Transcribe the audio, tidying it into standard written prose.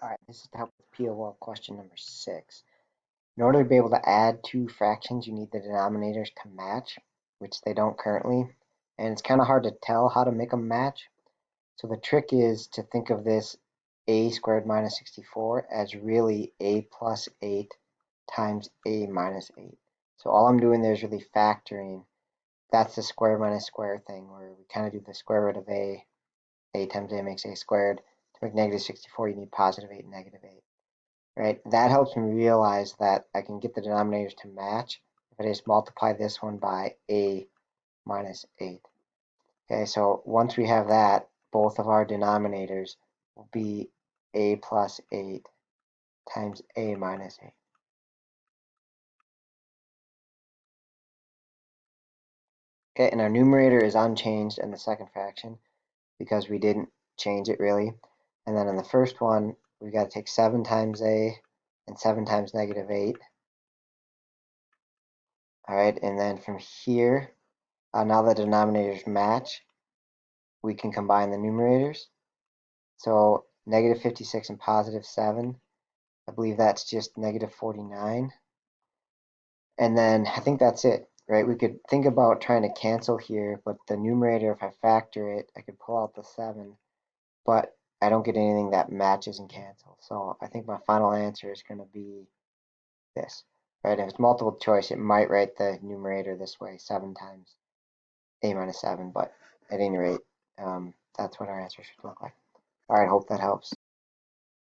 All right, this is to help with POL question number 6. In order to be able to add two fractions, you need the denominators to match, which they don't currently. And it's kind of hard to tell how to make them match. So the trick is to think of this a squared minus 64 as really a plus 8 times a minus 8. So all I'm doing there is really factoring. That's the square minus square thing where we kind of do the square root of a times a makes a squared. To make negative 64, you need positive 8 and negative 8. Right? That helps me realize that I can get the denominators to match if I just multiply this one by a minus 8. Okay, so once we have that, both of our denominators will be a plus 8 times a minus 8. Okay, and our numerator is unchanged in the second fraction because we didn't change it really. And then in the first one, we've got to take 7 times a and 7 times negative 8. All right, and then from here, now the denominators match, we can combine the numerators. So negative 56 and positive 7, I believe that's just negative 49. And then I think that's it, right? We could think about trying to cancel here, but the numerator, if I factor it, I could pull out the 7, but I don't get anything that matches and cancels. So I think my final answer is going to be this, right? If it's multiple choice, it might write the numerator this way, 7 times a minus 7, but at any rate, that's what our answer should look like. All right, hope that helps.